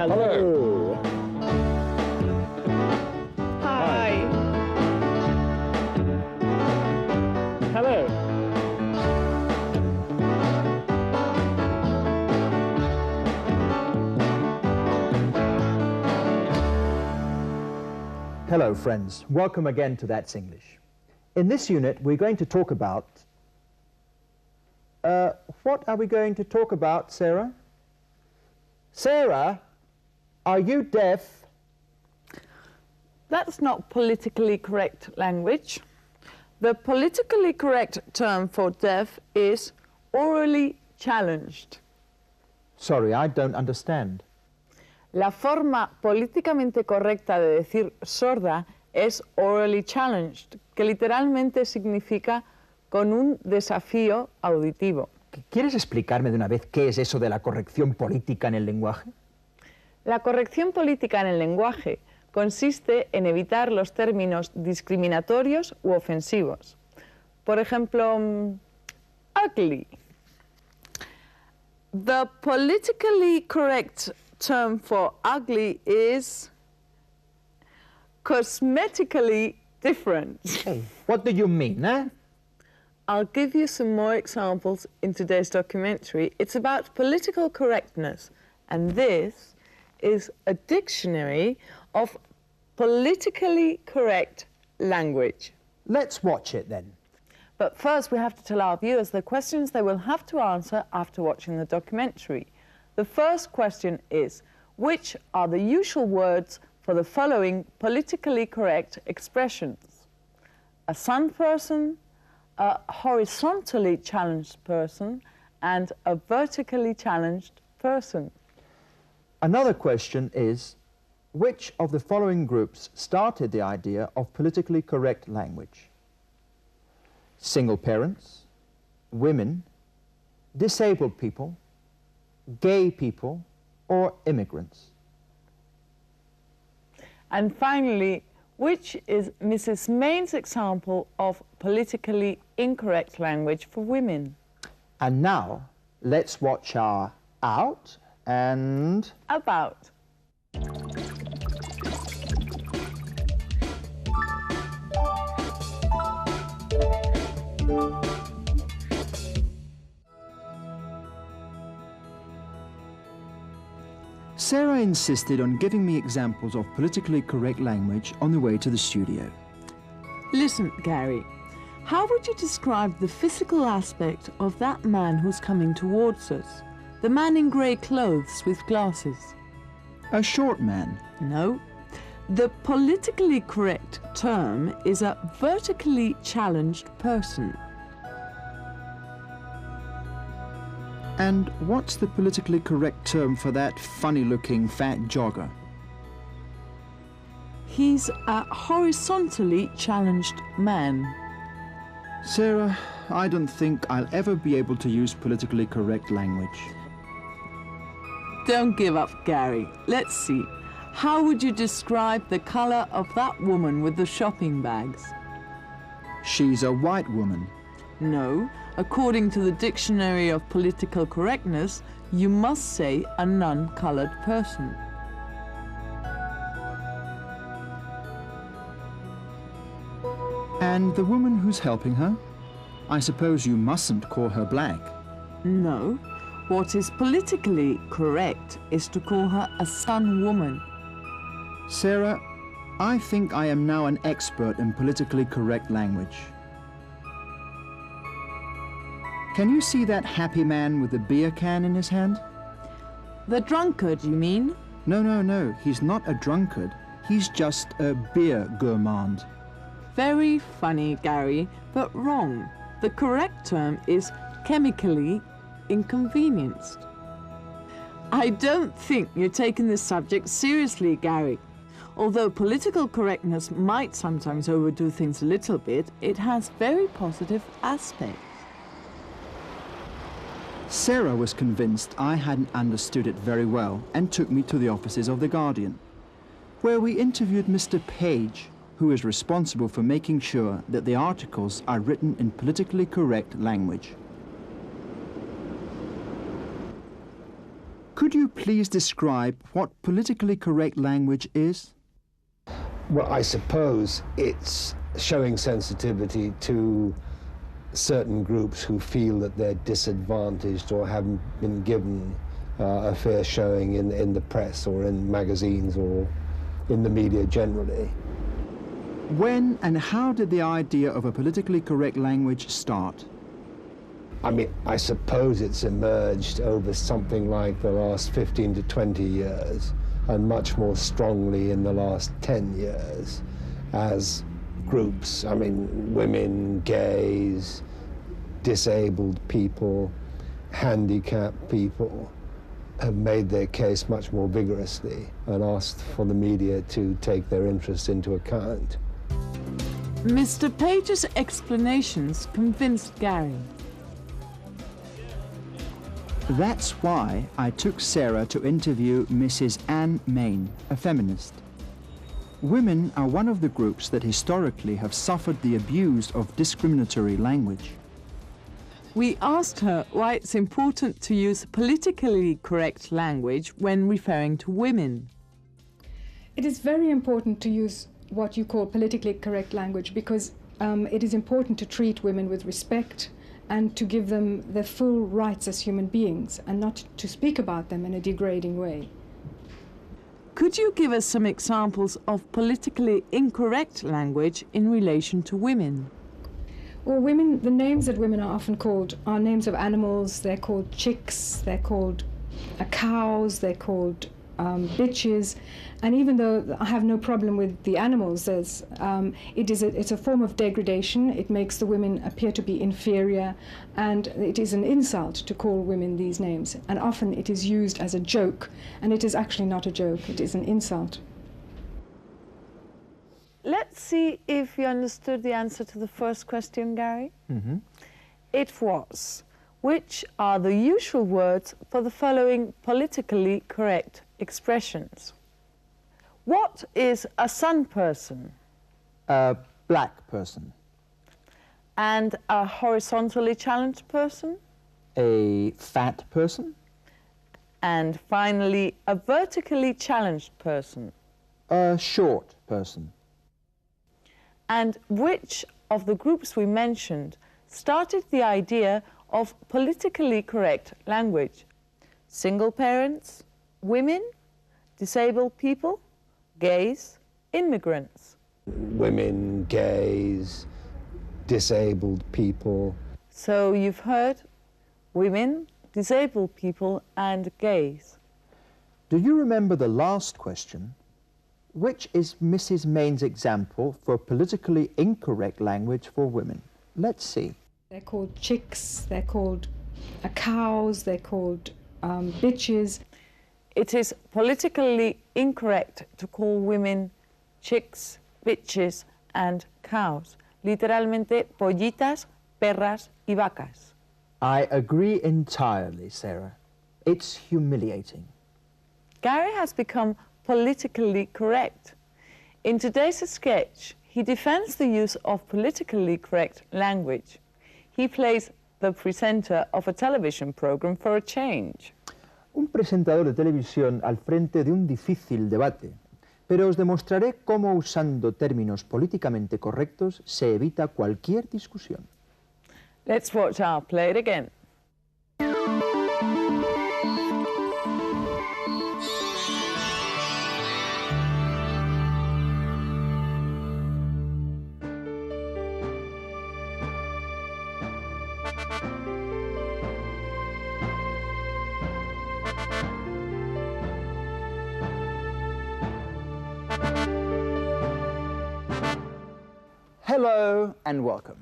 Hello. Hi. Hello. Hello, friends. Welcome again to That's English. In this unit, we're going to talk about... what are we going to talk about, Sarah? Sarah, are you deaf? That's not politically correct language. The politically correct term for deaf is orally challenged. Sorry, I don't understand. La forma políticamente correcta de decir sorda es orally challenged, que literalmente significa con un desafío auditivo. ¿Quieres explicarme de una vez qué es eso de la corrección política en el lenguaje? La corrección política en el lenguaje consiste en evitar los términos discriminatorios u ofensivos. Por ejemplo, ugly. The politically correct term for ugly is cosmetically different. Hey, what do you mean, eh? I'll give you some more examples in today's documentary. It's about political correctness, and this is a dictionary of politically correct language. Let's watch it then. But first we have to tell our viewers the questions they will have to answer after watching the documentary. The first question is, which are the usual words for the following politically correct expressions? A sun person, a horizontally challenged person, and a vertically challenged person. Another question is, which of the following groups started the idea of politically correct language? Single parents, women, disabled people, gay people, or immigrants? And finally, which is Mrs. Main's example of politically incorrect language for women? And now, let's watch our out and... about. Sarah insisted on giving me examples of politically correct language on the way to the studio. Listen, Gary, how would you describe the physical aspect of that man who's coming towards us? The man in grey clothes with glasses. A short man. No. The politically correct term is a vertically challenged person. And what's the politically correct term for that funny-looking fat jogger? He's a horizontally challenged man. Sarah, I don't think I'll ever be able to use politically correct language. Don't give up, Gary. Let's see. How would you describe the colour of that woman with the shopping bags? She's a white woman. No. According to the Dictionary of Political Correctness, you must say a non-coloured person. And the woman who's helping her? I suppose you mustn't call her black. No. What is politically correct is to call her a sun woman. Sarah, I think I am now an expert in politically correct language. Can you see that happy man with the beer can in his hand? The drunkard, you mean? No, he's not a drunkard. He's just a beer gourmand. Very funny, Gary, but wrong. The correct term is chemically inconvenienced. I don't think you're taking this subject seriously, Gary. Although political correctness might sometimes overdo things a little bit, it has very positive aspects. Sarah was convinced I hadn't understood it very well and took me to the offices of The Guardian, where we interviewed Mr. Page, who is responsible for making sure that the articles are written in politically correct language. Could you please describe what politically correct language is? Well, I suppose it's showing sensitivity to certain groups who feel that they're disadvantaged or haven't been given a fair showing in the press or in magazines or in the media generally. When and how did the idea of a politically correct language start? I mean, I suppose it's emerged over something like the last 15 to 20 years, and much more strongly in the last 10 years, as groups, I mean, women, gays, disabled people, handicapped people, have made their case much more vigorously and asked for the media to take their interests into account. Mr. Page's explanations convinced Gary. That's why I took Sarah to interview Mrs. Anne Main, a feminist. Women are one of the groups that historically have suffered the abuse of discriminatory language. We asked her why it's important to use politically correct language when referring to women. It is very important to use what you call politically correct language because it is important to treat women with respect and to give them their full rights as human beings and not to speak about them in a degrading way. Could you give us some examples of politically incorrect language in relation to women? Well, women, the names that women are often called are names of animals. They're called chicks, they're called cows, they're called bitches. And even though I have no problem with the animals, it's a form of degradation. It makes the women appear to be inferior, and it is an insult to call women these names. And often it is used as a joke, and it is actually not a joke, it is an insult. Let's see if you understood the answer to the first question, Gary. Mm-hmm. It was, which are the usual words for the following politically correct expressions? What is a sun person? A black person. And a horizontally challenged person? A fat person. And finally, a vertically challenged person? A short person. And which of the groups we mentioned started the idea of politically correct language? Single parents, women, disabled people, gays, immigrants. Women, gays, disabled people. So you've heard women, disabled people and gays. Do you remember the last question? Which is Mrs. Main's example for politically incorrect language for women? Let's see. They're called chicks, they're called cows, they're called bitches. It is politically incorrect to call women chicks, bitches and cows. Literalmente, pollitas, perras y vacas. I agree entirely, Sarah. It's humiliating. Gary has become politically correct. In today's sketch, he defends the use of politically correct language. He plays the presenter of a television program for a change. Un presentador de televisión al frente de un difícil debate, pero os demostraré cómo usando términos políticamente correctos se evita cualquier discusión. Let's watch our play it again. Hello and welcome.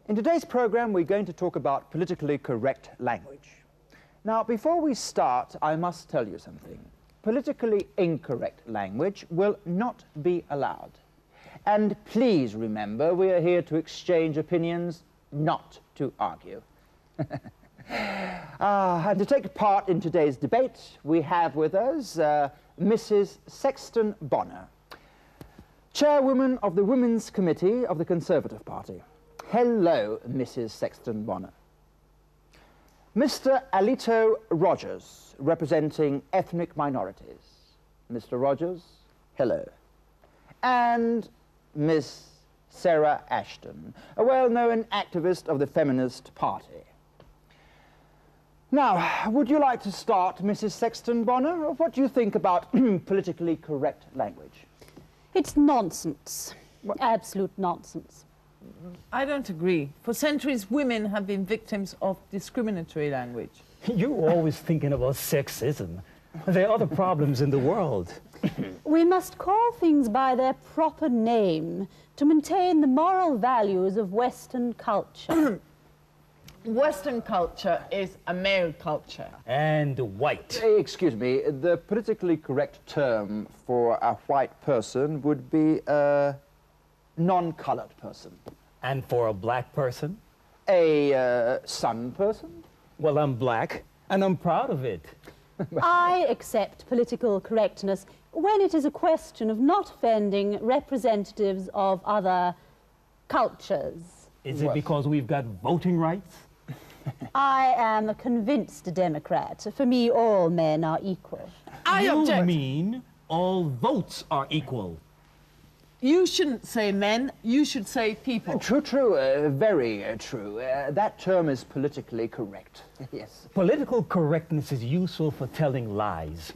In today's program, we're going to talk about politically correct language. Now, before we start, I must tell you something. Politically incorrect language will not be allowed. And please remember, we are here to exchange opinions, not to argue. And to take part in today's debate, we have with us Mrs. Sexton Bonner, Chairwoman of the Women's Committee of the Conservative Party. Hello, Mrs. Sexton Bonner. Mr. Alito Rogers, representing ethnic minorities. Mr. Rogers, hello. And Miss Sarah Ashton, a well-known activist of the Feminist Party. Now, would you like to start, Mrs. Sexton Bonner? What do you think about politically correct language? It's nonsense. Absolute nonsense. I don't agree. For centuries, women have been victims of discriminatory language. You're always thinking about sexism. There are other problems in the world. We must call things by their proper name to maintain the moral values of Western culture. Western culture is a male culture. And white. Excuse me, the politically correct term for a white person would be a non-colored person. And for a black person? A sun person? Well, I'm black, and I'm proud of it. I accept political correctness when it is a question of not offending representatives of other cultures. Is it because we've got voting rights? I am a convinced Democrat. For me, all men are equal. I You object. mean all votes are equal? You shouldn't say men, you should say people. True, very true. That term is politically correct. Yes. Political correctness is useful for telling lies.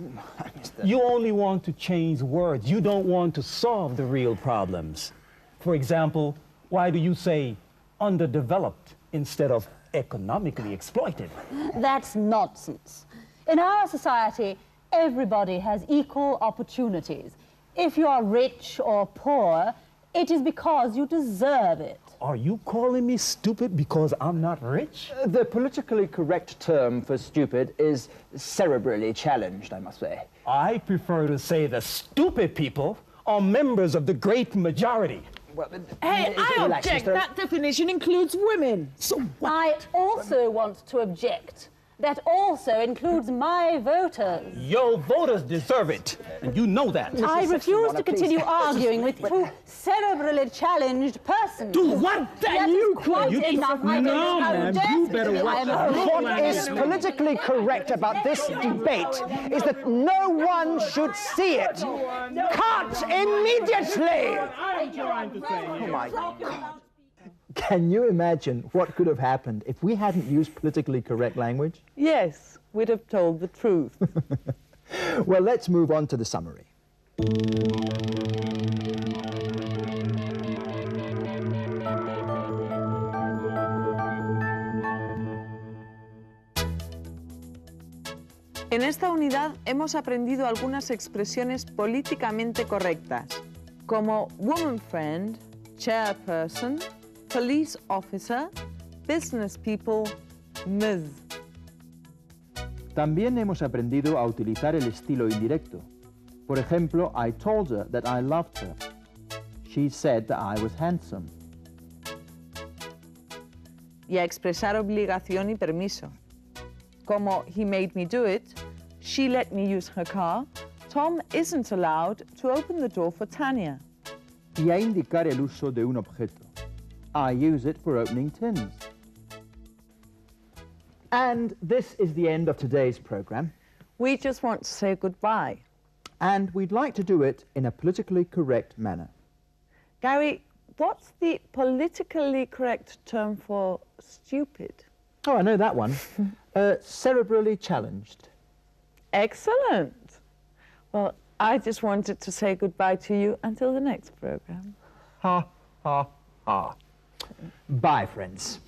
You only want to change words. You don't want to solve the real problems. For example, why do you say underdeveloped instead of economically exploited? That's nonsense. In our society, everybody has equal opportunities. If you are rich or poor, it is because you deserve it. Are you calling me stupid because I'm not rich? The politically correct term for stupid is cerebrally challenged, I must say. I prefer to say the stupid people are members of the great majority. Well, Hey, I relax, object. Mr. That definition includes women. So what? I also want to object. That also includes my voters. Your voters deserve it, and you know that. I refuse Bonner, to continue please. arguing with two cerebrally challenged persons. Do what? That is quite You- enough. I No, don't ma'am, object. you better watch I'm out. a What is politically correct about this debate is that no one should see it. Cut immediately! Oh my God. Can you imagine what could have happened if we hadn't used politically correct language? Yes, we'd have told the truth. Well, let's move on to the summary. En esta unidad hemos aprendido algunas expresiones políticamente correctas, como woman friend, chairperson, police officer, business people, Ms. También hemos aprendido a utilizar el estilo indirecto. Por ejemplo, I told her that I loved her. She said that I was handsome. Y a expresar obligación y permiso, como he made me do it, she let me use her car, Tom isn't allowed to open the door for Tanya. Y a indicar el uso de un objeto. I use it for opening tins. And this is the end of today's program. We just want to say goodbye. And we'd like to do it in a politically correct manner. Gary, what's the politically correct term for stupid? Oh, I know that one. Cerebrally challenged. Excellent. Well, I just wanted to say goodbye to you until the next program. Ha, ha, ha. Bye, friends.